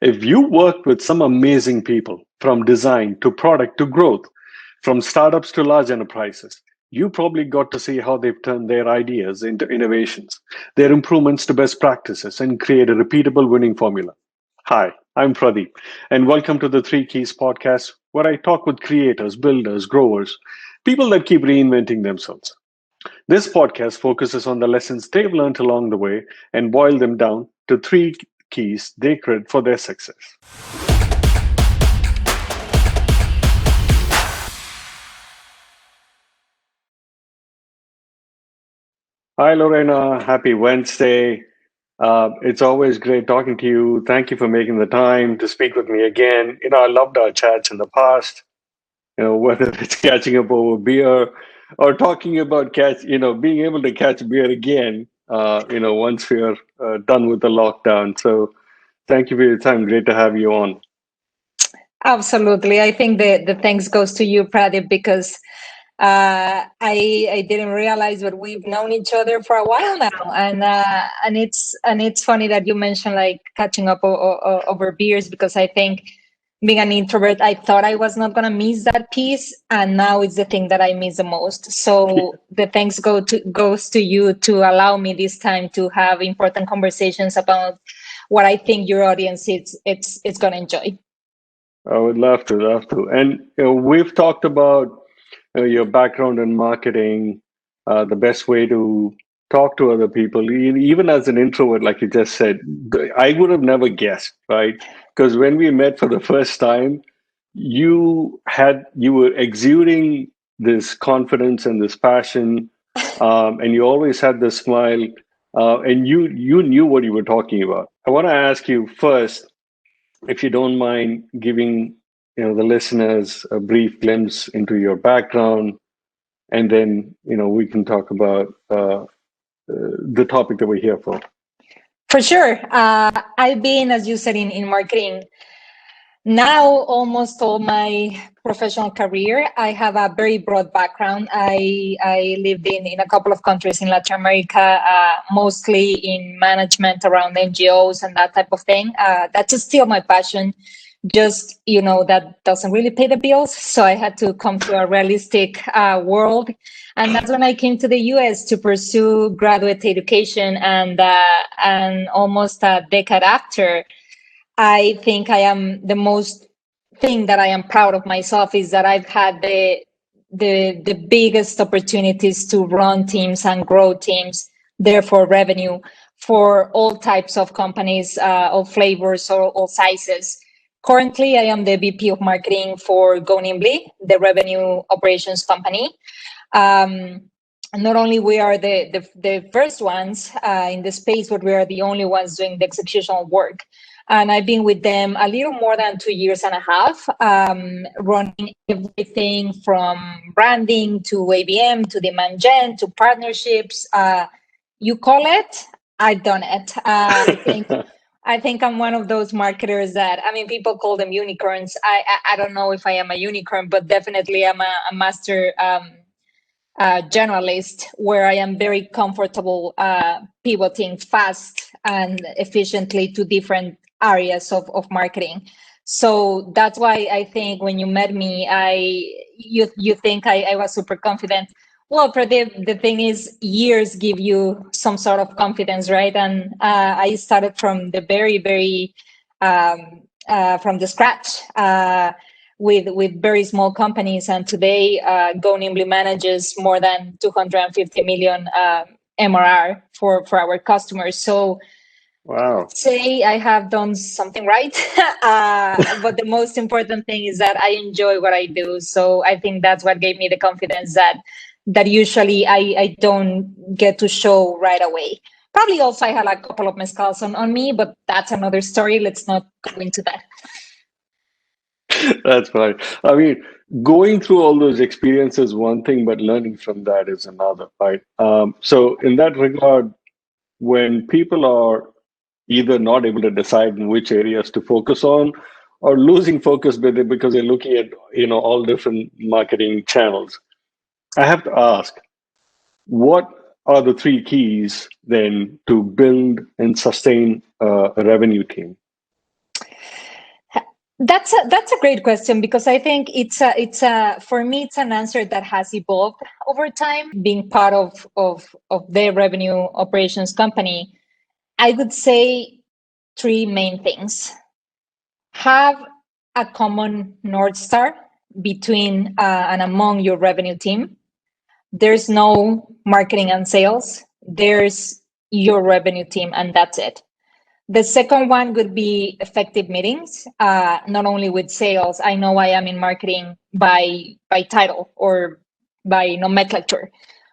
If you worked with some amazing people, from design to product to growth, from startups to large enterprises, you probably got to see how they've turned their ideas into innovations, their improvements to best practices, and create a repeatable winning formula. Hi, I'm Pradeep, and welcome to the Three Keys podcast, where I talk with creators, builders, growers, people that keep reinventing themselves. This podcast focuses on the lessons they've learned along the way and boil them down to three keys they credit for their success. Hi, Lorena. Happy Wednesday. It's always great talking to you. Thank you for making the time to speak with me again. I loved our chats in the past, whether it's catching up over beer or talking about being able to catch beer again, once we're done with the lockdown. So thank you for your time. Great to have you on. Absolutely. I think the thanks goes to you, Pradeep, because I didn't realize, but we've known each other for a while now, and it's funny that you mentioned like catching up over beers, because I think being an introvert, I thought I was not gonna miss that piece, and now it's the thing that I miss the most. So the thanks goes to you to allow me this time to have important conversations about what I think your audience it's gonna enjoy. I would love to. And we've talked about your background in marketing, the best way to talk to other people, even as an introvert, like you just said. I would have never guessed, right? Because when we met for the first time, you were exuding this confidence and this passion, and you always had this smile, and you knew what you were talking about. I want to ask you first, if you don't mind giving the listeners a brief glimpse into your background, and then we can talk about the topic that we're here for. For sure. I've been, as you said, in marketing now almost all my professional career. I have a very broad background. I lived in a couple of countries in Latin America, mostly in management around NGOs and that type of thing. That's still my passion. Just, that doesn't really pay the bills. So I had to come to a realistic world. And that's when I came to the US to pursue graduate education. And almost a decade after, I think I am the most thing that I am proud of myself is that I've had the biggest opportunities to run teams and grow teams, therefore revenue for all types of companies, all flavors or all sizes. Currently, I am the VP of marketing for gonimbly, the revenue operations company. Not only we are the first ones in the space, but we are the only ones doing the executional work. And I've been with them a little more than 2 years and a half, running everything from branding to ABM to demand gen to partnerships. You call it, I've done it. I think I'm one of those marketers that, people call them unicorns. I don't know if I am a unicorn, but definitely I'm a master generalist, where I am very comfortable pivoting fast and efficiently to different areas of marketing. So that's why I think when you met me, you think I was super confident. Well, Pradeep, the thing is, years give you some sort of confidence, right? And I started from the very from the scratch with very small companies, and today gonimbly manages more than 250 million MRR for our customers. So, wow, say I have done something right. But the most important thing is that I enjoy what I do. So I think that's what gave me the confidence that usually I don't get to show right away. Probably also I had a couple of mezcals on me, but that's another story. Let's not go into that. That's fine. Going through all those experiences is one thing, but learning from that is another, right? So in that regard, when people are either not able to decide in which areas to focus on, or losing focus because they're looking at all different marketing channels, I have to ask, what are the three keys then to build and sustain a revenue team? That's a great question, because I think it's a for me it's an answer that has evolved over time. Being part of the revenue operations company, I would say three main things: have a common North Star between and among your revenue team. There's no marketing and sales. There's your revenue team, and that's it. The second one would be effective meetings, not only with sales. I know I am in marketing by title or by nomenclature,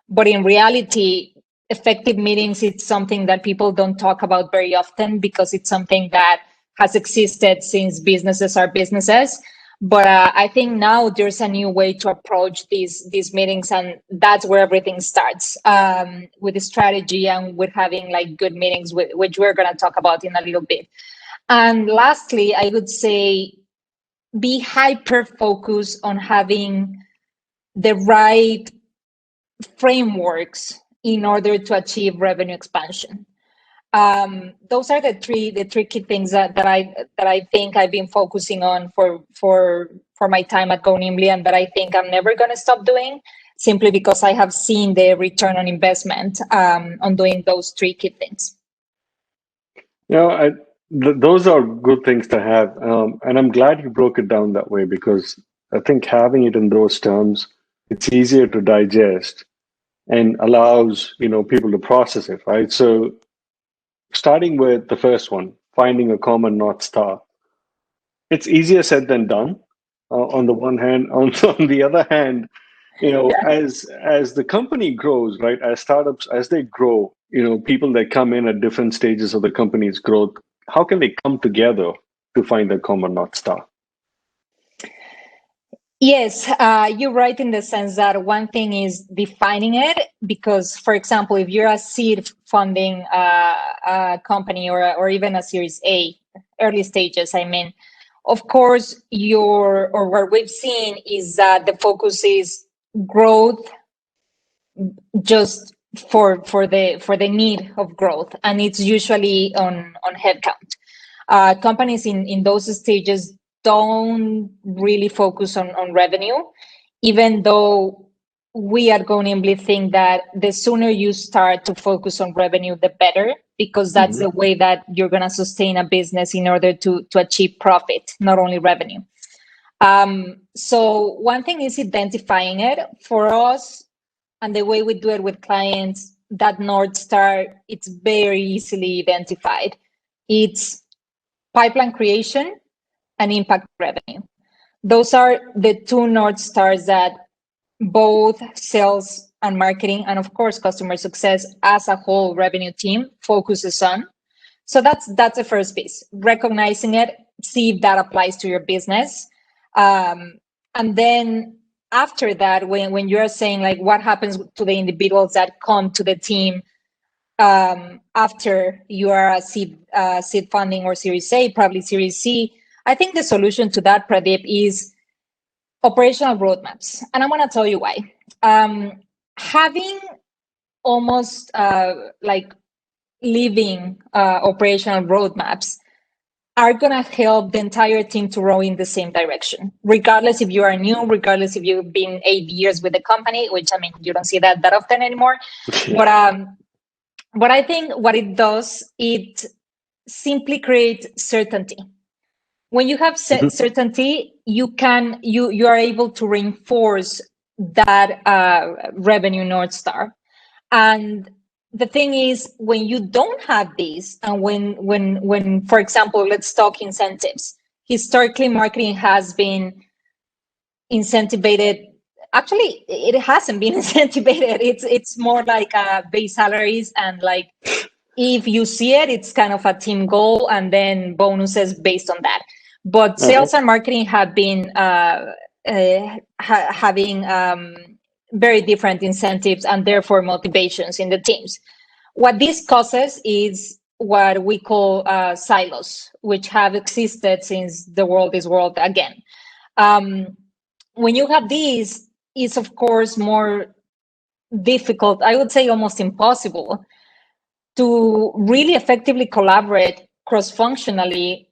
but in reality, effective meetings, it's something that people don't talk about very often, because it's something that has existed since businesses are businesses. But I think now there's a new way to approach these meetings, and that's where everything starts, with the strategy and with having like good meetings, which we're going to talk about in a little bit. And lastly, I would say be hyper focused on having the right frameworks in order to achieve revenue expansion. Those are the three key things that I think I've been focusing on for my time at gonimbly, and that I think I'm never going to stop doing, simply because I have seen the return on investment on doing those three key things. You know, those are good things to have, and I'm glad you broke it down that way, because I think having it in those terms, it's easier to digest and allows people to process it, right? So starting with the first one, finding a common North Star, it's easier said than done. On the one hand, on the other hand, Yeah. as the company grows, right, as startups, as they grow, people that come in at different stages of the company's growth, how can they come together to find a common North Star? Yes, you're right in the sense that one thing is defining it, because, for example, if you're a seed funding company, or even a Series A, early stages, I mean, of course, or what we've seen is that the focus is growth, just for the need of growth, and it's usually on headcount. Companies in those stages don't really focus on revenue, even though we at gonimbly think that the sooner you start to focus on revenue, the better, because that's Mhm. the way that you're going to sustain a business in order to achieve profit, not only revenue. So one thing is identifying it for us, and the way we do it with clients. That North Star, it's very easily identified. It's pipeline creation and impact revenue. Those are the two North Stars that both sales and marketing, and of course customer success as a whole revenue team, focuses on. So that's the first piece: recognizing it, see if that applies to your business. And then after that, when you're saying like what happens to the individuals that come to the team after you are a seed funding or Series A, probably Series C, I think the solution to that, Pradeep, is operational roadmaps. And I'm going to tell you why. Having almost like living operational roadmaps are going to help the entire team to row in the same direction, regardless if you are new, regardless if you've been 8 years with the company, which, I mean, you don't see that often anymore. Yeah. But I think what it does, it simply creates certainty. When you have Mhm. certainty, you are able to reinforce that revenue North Star. And the thing is, when you don't have these, and when for example, let's talk incentives. Historically, marketing has been incentivated. Actually, it hasn't been incentivated. It's more like base salaries, and like if you see it, it's kind of a team goal, and then bonuses based on that. But Uh-huh. sales and marketing have been having very different incentives, and therefore motivations in the teams. What this causes is what we call silos, which have existed since the world is world again. Um, when you have these, it's of course more difficult, I would say almost impossible, to really effectively collaborate cross-functionally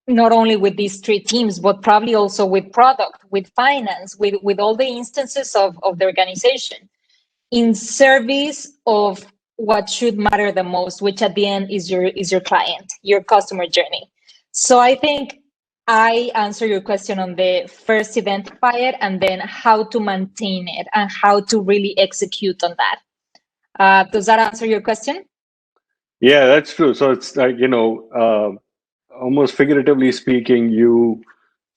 not only with these three teams, but probably also with product, with finance, with all the instances of the organization in service of what should matter the most, which at the end is your client, your customer journey. So I think I answer your question on the first identify it and then how to maintain it and how to really execute on that. Does that answer your question? Yeah, that's true. So it's like, almost figuratively speaking, you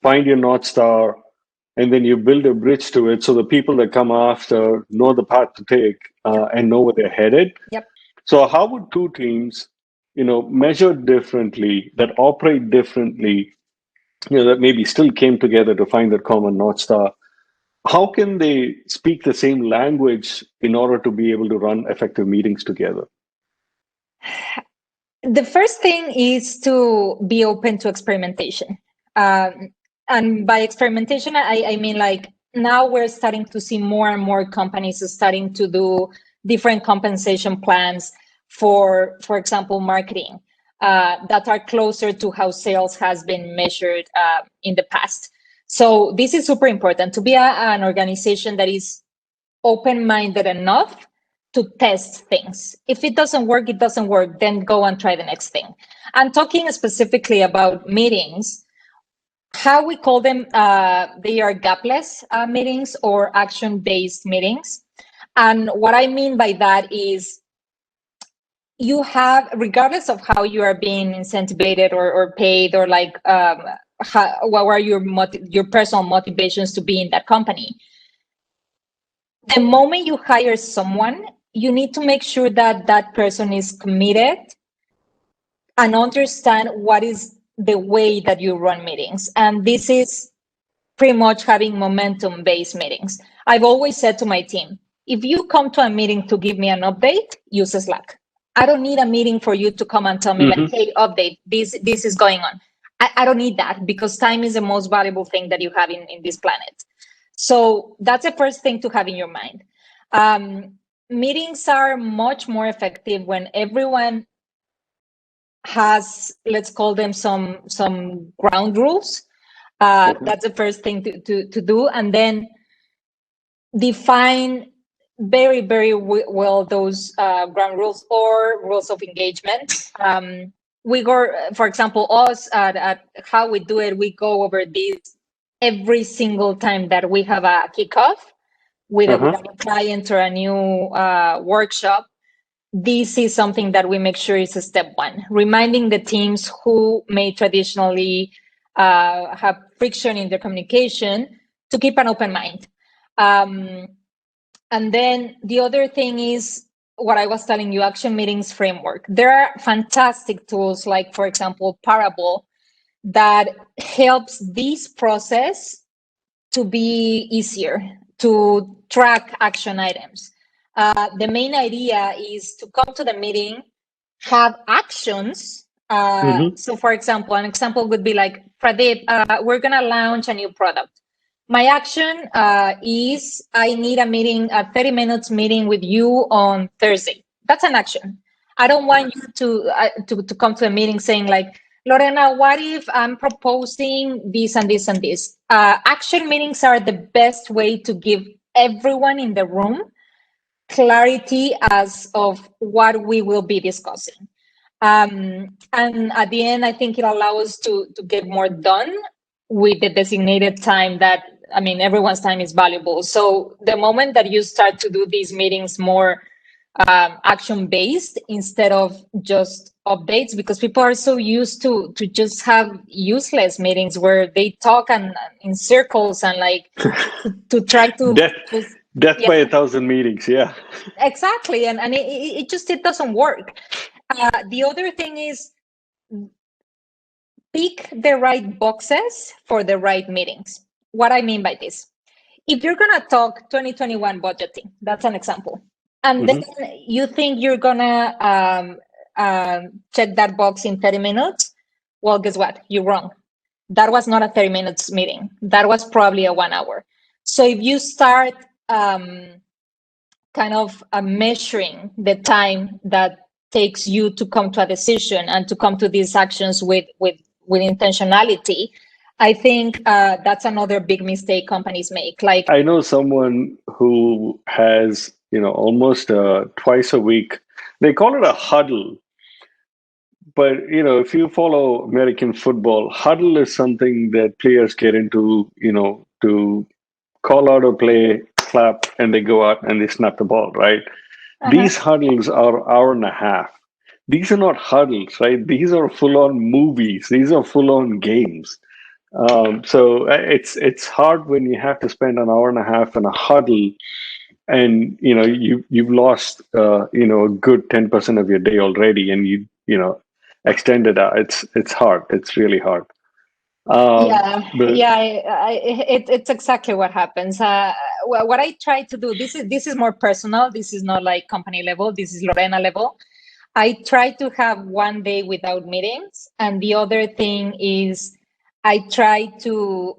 find your North Star and then you build a bridge to it so the people that come after know the path to take and know where they're headed. Yep. So how would two teams, measure differently, that operate differently, that maybe still came together to find that common North Star, how can they speak the same language in order to be able to run effective meetings together? The first thing is to be open to experimentation. And by experimentation, I mean like now we're starting to see more and more companies starting to do different compensation plans for example, marketing that are closer to how sales has been measured in the past. So this is super important to be an organization that is open-minded enough to test things. If it doesn't work, it doesn't work, then go and try the next thing. I'm talking specifically about meetings, how we call them, they are gapless meetings or action-based meetings. And what I mean by that is you have, regardless of how you are being incentivized or paid or like, what are your personal motivations to be in that company, the moment you hire someone, you need to make sure that that person is committed and understand what is the way that you run meetings. And this is pretty much having momentum-based meetings. I've always said to my team, if you come to a meeting to give me an update, use Slack. I don't need a meeting for you to come and tell me like, hey, update, this is going on. I don't need that because time is the most valuable thing that you have in this planet. So that's the first thing to have in your mind. Meetings are much more effective when everyone has, let's call them some ground rules. That's the first thing to do. And then define very, very well those ground rules or rules of engagement. We go, for example, us at how we do it, we go over these every single time that we have a kickoff with a client or a new workshop. This is something that we make sure is a step one, reminding the teams who may traditionally have friction in their communication to keep an open mind. And then the other thing is what I was telling you, action meetings framework. There are fantastic tools like, for example, Parable that helps this process to be easier, to track action items. The main idea is to come to the meeting, have actions. So for example, an example would be like, Pradeep, we're gonna launch a new product. My action is I need a meeting, a 30 minutes meeting with you on Thursday. That's an action. I don't want you to come to a meeting saying like, Lorena, what if I'm proposing this and this and this? Action meetings are the best way to give everyone in the room clarity as of what we will be discussing. And at the end, I think it allows us to get more done with the designated time that, I mean, everyone's time is valuable. So the moment that you start to do these meetings more action-based instead of just updates, because people are so used to just have useless meetings where they talk and in circles and like to try to death by 1,000 meetings. Yeah, exactly. And it just, it doesn't work. The other thing is pick the right boxes for the right meetings. What I mean by this, if you're going to talk 2021 budgeting, that's an example. And then you think you're going to check that box in 30 minutes. Well, guess what? You're wrong. That was not a 30 minutes meeting. That was probably a 1 hour. So if you start kind of measuring the time that takes you to come to a decision and to come to these actions with with intentionality, I think that's another big mistake companies make. Like, I know someone who has, almost twice a week. They call it a huddle, but if you follow American football, huddle is something that players get into, to call out a play, clap, and they go out and they snap the ball, right? uh-huh. These huddles are hour and a half. These are not huddles, right? These are full-on movies. These are full-on games. So it's hard when you have to spend an hour and a half in a huddle, and you've lost a good 10% of your day already, and extend it out. It's hard. It's really hard. Yeah, But yeah, it's exactly what happens. What I try to do, this is more personal. This is not like company level. This is Lorena level. I try to have one day without meetings, and the other thing is I try to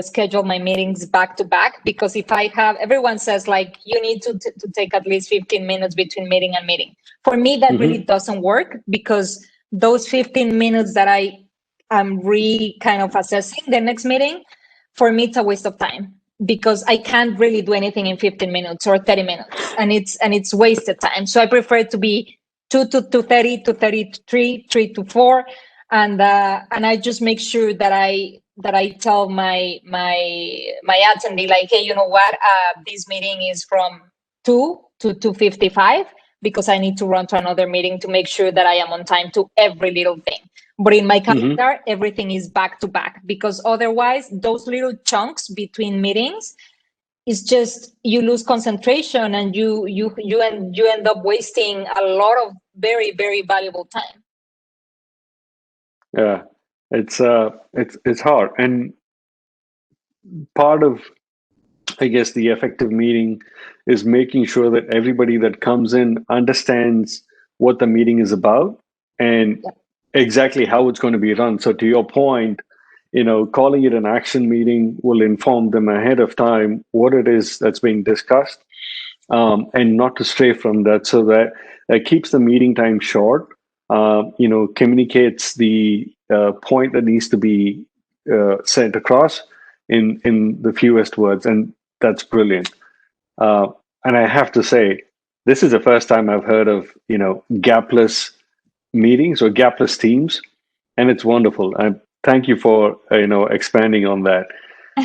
schedule my meetings back to back, because if I have, everyone says like you need to take at least 15 minutes between meeting and meeting. For me, that really mhm, doesn't work, because those 15 minutes that I'm re kind of assessing the next meeting, for me it's a waste of time, because I can't really do anything in 15 minutes or 30 minutes, and it's wasted time. So I prefer it to be 2 to 2:30, 2:33, 3 to 4, and I just make sure that I tell my attendee, like, hey, you know what, this meeting is from 2 to 2:55, because I need to run to another meeting to make sure that I am on time to every little thing. But in my mhm. calendar, everything is back to back, because otherwise those little chunks between meetings is just, you lose concentration, and you end up wasting a lot of very, very valuable time. Yeah, it's hard, and part of, I guess, the effective meeting is making sure that everybody that comes in understands what the meeting is about and Yeah. exactly how it's going to be run. So, to your point, calling it an action meeting will inform them ahead of time what it is that's being discussed, and not to stray from that, so that keeps the meeting time short. Communicates the point that needs to be sent across in the fewest words, and that's brilliant. Uh, and I have to say, this is the first time I've heard of gapless meetings or gapless teams, and it's wonderful. And thank you for expanding on that.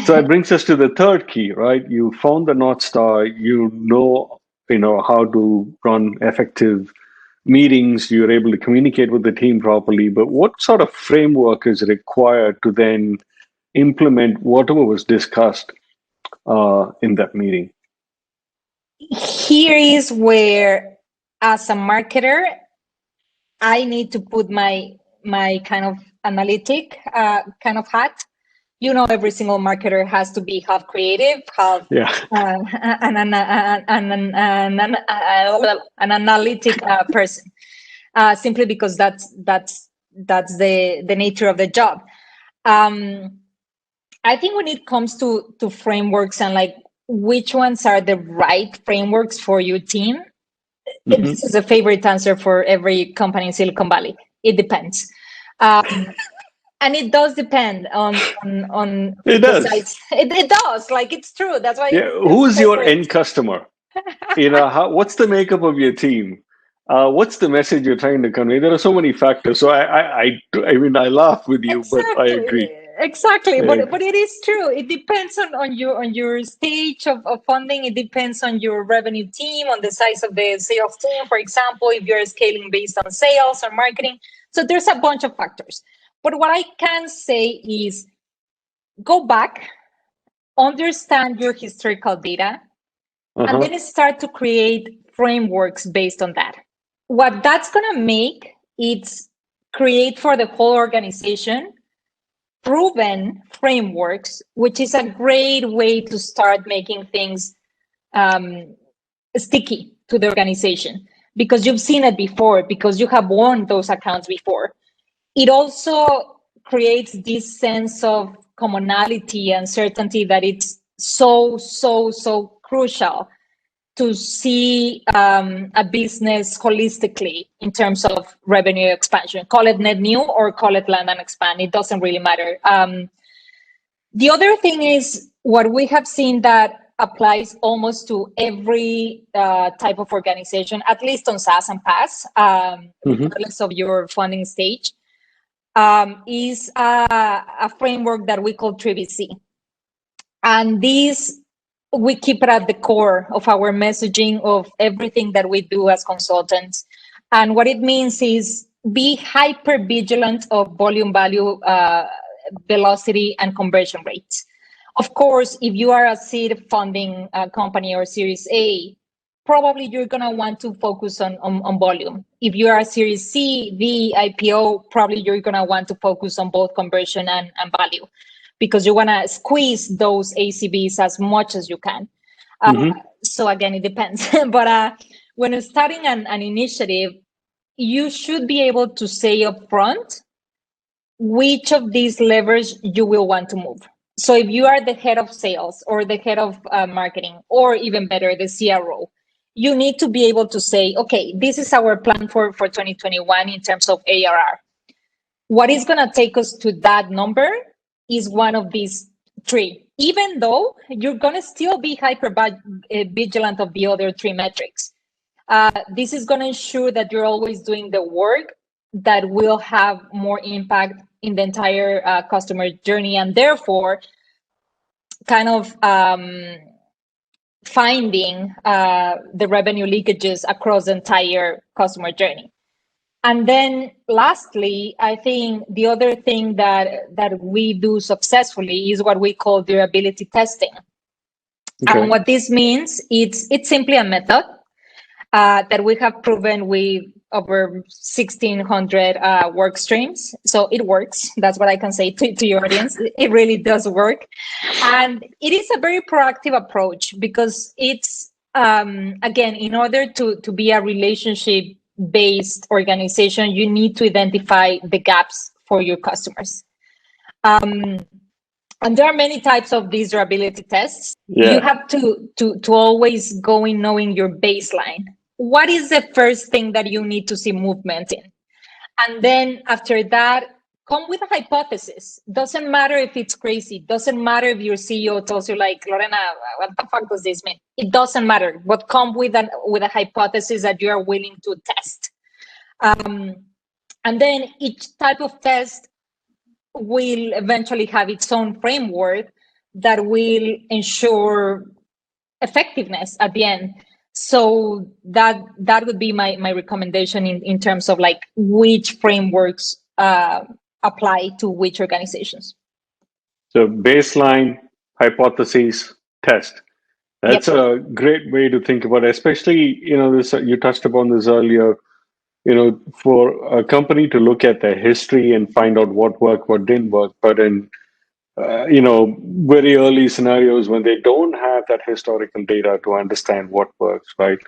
So it brings us to the third key, right? You found the North Star. You know how to run effective meetings. You're able to communicate with the team properly. But what sort of framework is required to then implement whatever was discussed in that meeting? Here is where, as a marketer, I need to put my kind of analytic kind of hat. Every single marketer has to be half creative, half Yeah. an analytic person, simply because that's the nature of the job. I think when it comes to frameworks, and like which ones are the right frameworks for your team, Hmm. this is a favorite answer for every company in Silicon Valley. It depends. And it does depend on It the does. size. It does, like, it's true. That's why Yeah. it's Who's your favorite. end customer? What's the makeup of your team? What's the message you're trying to convey? There are so many factors. So I mean, I laugh with you, but I Exactly, agree. exactly. Yeah. But it is true. It depends on your stage of funding. It depends on your revenue team, on the size of the sales team. For example, if you're scaling based on sales or marketing. So there's a bunch of factors. But what I can say is, go back, understand your historical data, and Uh-huh. then start to create frameworks based on that. What that's going to make, it's create for the whole organization proven frameworks, which is a great way to start making things sticky to the organization, because you've seen it before, because you have won those accounts before. It also creates this sense of commonality and certainty that it's so crucial to see a business holistically in terms of revenue expansion. Call it net new or call it land and expand. It doesn't really matter. The other thing is what we have seen that applies almost to every type of organization, at least on SaaS and PaaS, regardless of your funding stage, is a framework that we call 3VC. And these, we keep it at the core of our messaging of everything that we do as consultants. And what it means is be hyper vigilant of volume, value, velocity, and conversion rates. Of course, if you are a seed funding company or Series A, probably you're going to want to focus on volume. If you are a Series C, V, IPO, probably you're going to want to focus on both conversion and value, because you want to squeeze those ACVs as much as you can. So again, it depends. But when you're starting an initiative, you should be able to say upfront which of these levers you will want to move. So if you are the head of sales or the head of marketing, or even better, the CRO, you need to be able to say, okay, this is our plan for 2021 in terms of ARR. What is going to take us to that number is one of these three, even though you're going to still be hyper vigilant of the other three metrics. This is going to ensure that you're always doing the work that will have more impact in the entire customer journey, and therefore kind of finding the revenue leakages across the entire customer journey. And then lastly, I think the other thing that we do successfully is what we call durability testing. Okay. And what this means, it's simply a method that we have proven with over 1,600 work streams. So it works. That's what I can say to your audience. It really does work. And it is a very proactive approach, because it's, again, in order to be a relationship-based organization, you need to identify the gaps for your customers. And there are many types of these durability tests. Yeah. You have to always go in knowing your baseline. What is the first thing that you need to see movement in? And then after that, come with a hypothesis. Doesn't matter if it's crazy. Doesn't matter if your CEO tells you, like, Lorena, what the fuck does this mean? It doesn't matter. But come with a hypothesis that you are willing to test. And then each type of test will eventually have its own framework that will ensure effectiveness at the end. So that would be my recommendation in terms of like which frameworks apply to which organizations. So baseline, hypotheses, test. That's a great way to think about it, especially, this, you touched upon this earlier, for a company to look at their history and find out what worked, what didn't work. But in very early scenarios when they don't have that historical data to understand what works, right?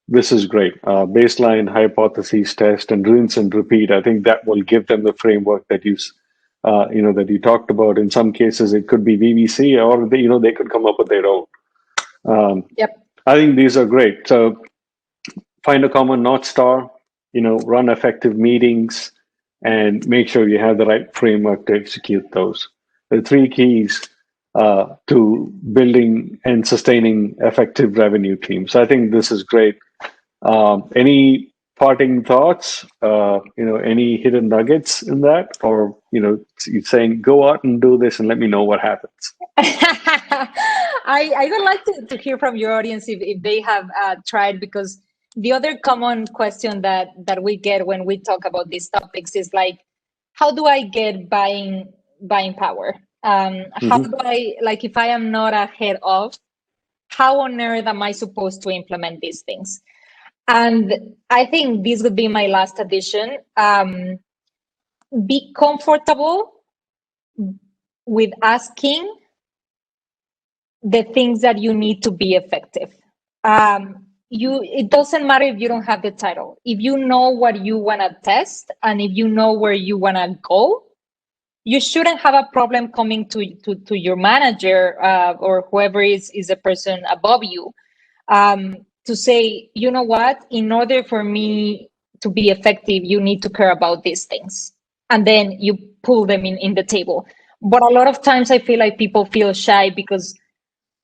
This is great. Baseline, hypotheses, test, and rinse and repeat. I think that will give them the framework that that you talked about. In some cases, it could be VVC, or they could come up with their own. I think these are great. So find a common North Star. Run effective meetings, and make sure you have the right framework to execute those. The three keys to building and sustaining effective revenue teams. I think this is great. Any parting thoughts? Any hidden nuggets in that, or you're saying go out and do this and let me know what happens. I would like to hear from your audience if they have tried, because the other common question that we get when we talk about these topics is like, how do I get buying power? How do I, like, if I am not ahead of, how on earth am I supposed to implement these things? And I think this would be my last addition. Be comfortable with asking the things that you need to be effective. It doesn't matter if you don't have the title. If you know what you want to test, and if you know where you want to go, you shouldn't have a problem coming to your manager or whoever is a person above you, to say, you know what, in order for me to be effective, you need to care about these things. And then you pull them in the table. But a lot of times I feel like people feel shy because,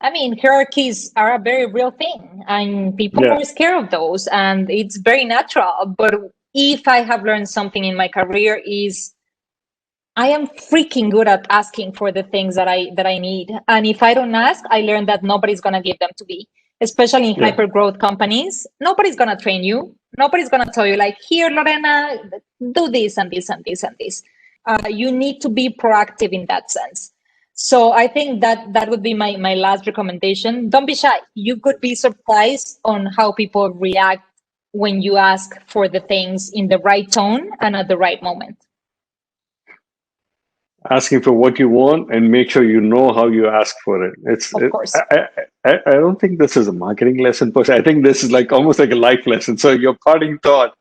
I mean, hierarchies are a very real thing and people Yeah. are scared of those and it's very natural. But if I have learned something in my career is I am freaking good at asking for the things that I need. And if I don't ask, I learned that nobody's gonna give them to me. Especially in Yeah. hyper growth companies, nobody's gonna train you. Nobody's gonna tell you like, here, Lorena, do this and this and this and this. You need to be proactive in that sense. So I think that would be my last recommendation. Don't be shy. You could be surprised on how people react when you ask for the things in the right tone and at the right moment. Asking for what you want and make sure you know how you ask for it. Of course. I don't think this is a marketing lesson per se. I think this is like almost like a life lesson. So your parting thought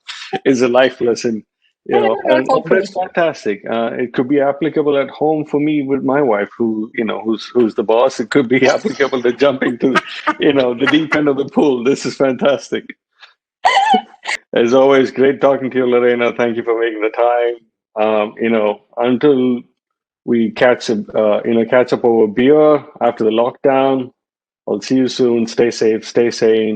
is a life lesson, you know, and Hopefully. that's fantastic. It could be applicable at home for me with my wife, who who's the boss. It could be applicable to jumping to, the deep end of the pool. This is fantastic. As always, great talking to you, Lorena. Thank you for making the time. Until we catch up over beer after the lockdown. I'll see you soon. Stay safe, stay sane.